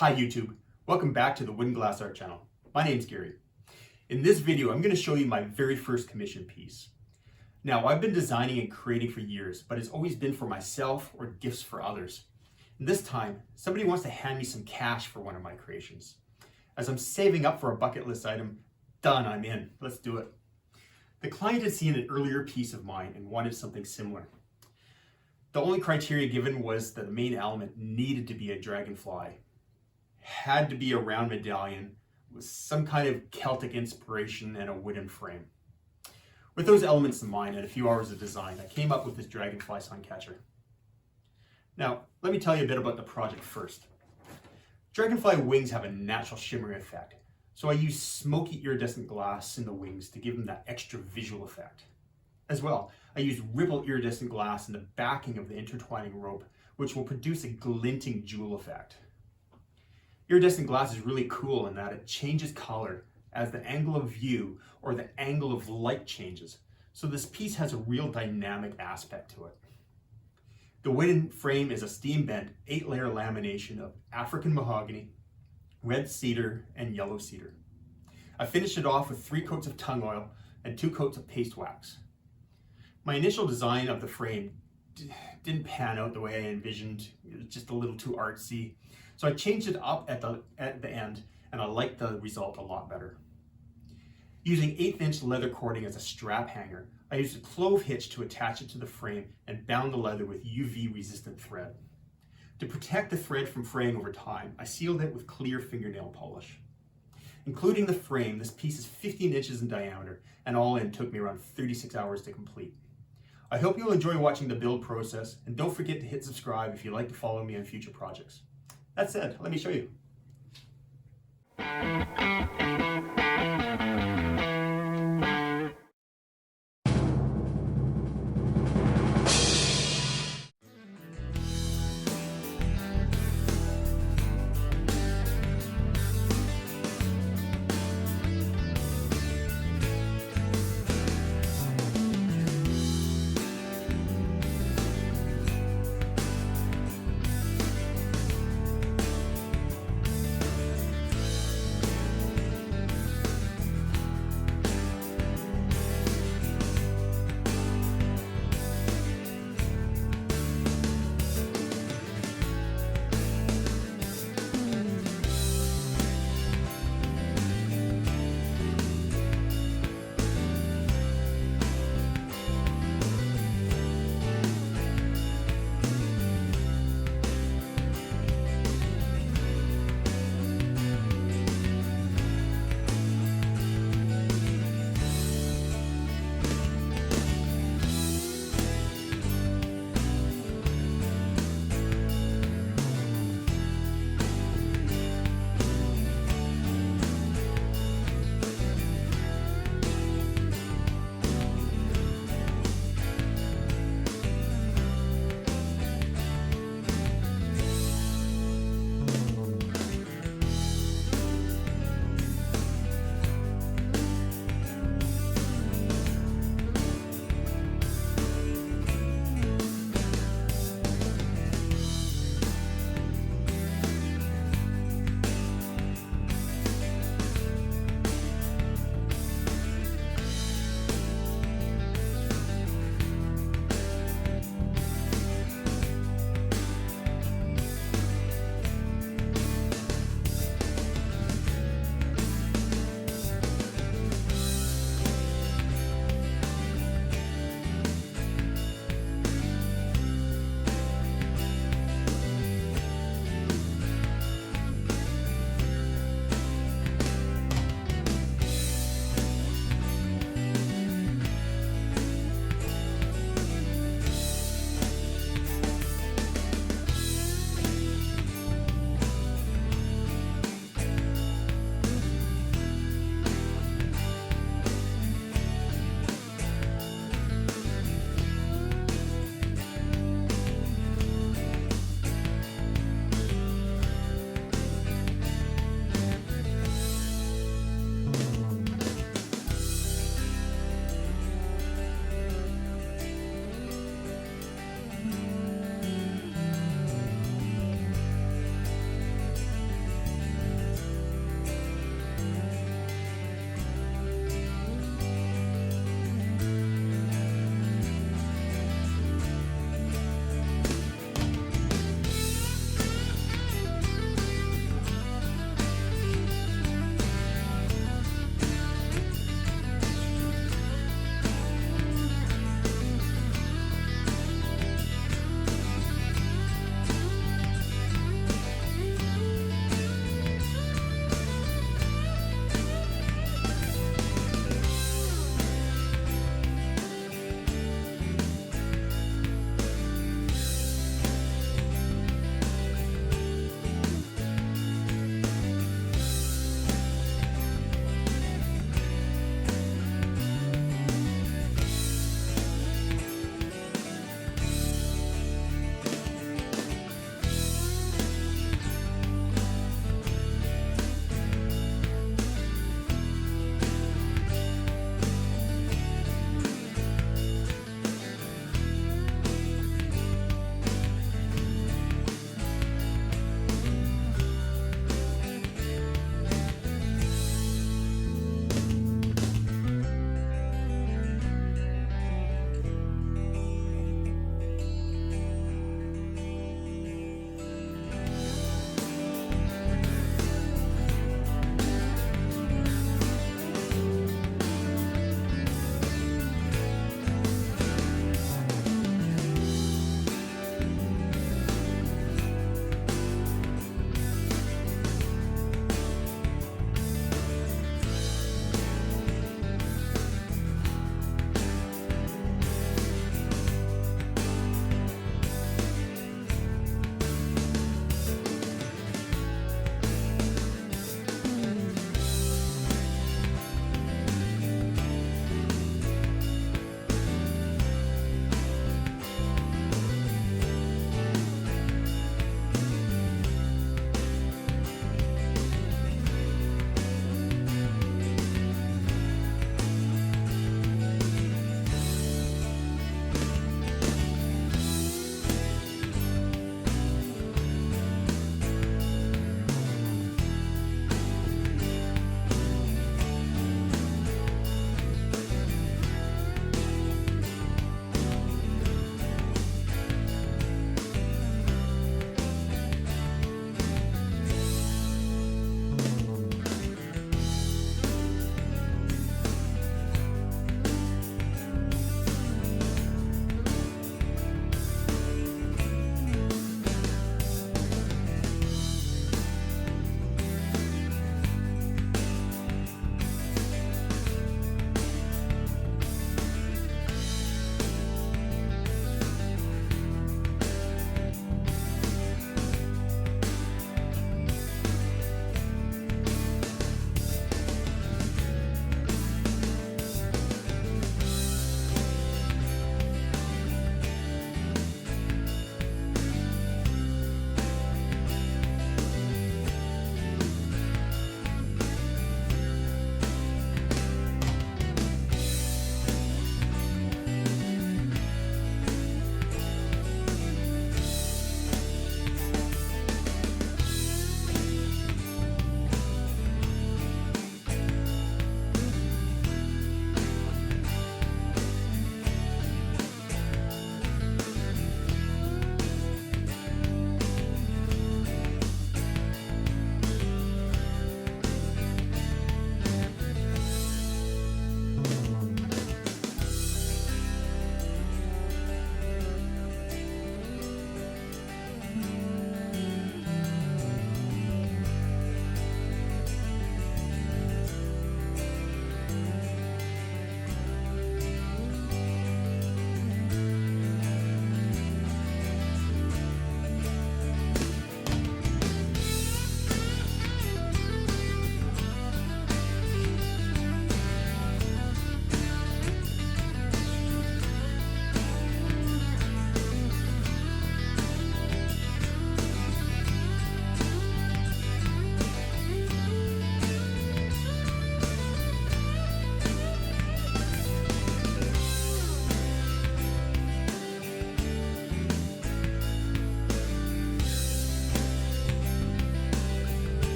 Hi YouTube, welcome back to the Wooden Glass Art channel. My name's Gary. In this video, I'm going to show you my very first commission piece. Now, I've been designing and creating for years, but it's always been for myself or gifts for others. And this time, somebody wants to hand me some cash for one of my creations. As I'm saving up for a bucket list item, done, I'm in. Let's do it. The client had seen an earlier piece of mine and wanted something similar. The only criteria given was that the main element needed to be a dragonfly, had to be a round medallion with some kind of Celtic inspiration and a wooden frame. With those elements in mind and a few hours of design, I came up with this dragonfly suncatcher. Now, let me tell you a bit about the project first. Dragonfly wings have a natural shimmering effect, so I use smoky iridescent glass in the wings to give them that extra visual effect. As well, I use ripple iridescent glass in the backing of the intertwining rope, which will produce a glinting jewel effect. Iridescent glass is really cool in that it changes color as the angle of view or the angle of light changes. So this piece has a real dynamic aspect to it. The wooden frame is a steam bent 8-layer lamination of African mahogany, red cedar, and yellow cedar. I finished it off with 3 coats of tung oil and 2 coats of paste wax. My initial design of the frame didn't pan out the way I envisioned. It was just a little too artsy. So I changed it up at the end, and I liked the result a lot better. Using 1/8" leather cording as a strap hanger, I used a clove hitch to attach it to the frame and bound the leather with UV resistant thread. To protect the thread from fraying over time, I sealed it with clear fingernail polish. Including the frame, this piece is 15 inches in diameter, and all in took me around 36 hours to complete. I hope you'll enjoy watching the build process, and don't forget to hit subscribe if you'd like to follow me on future projects. That said, let me show you.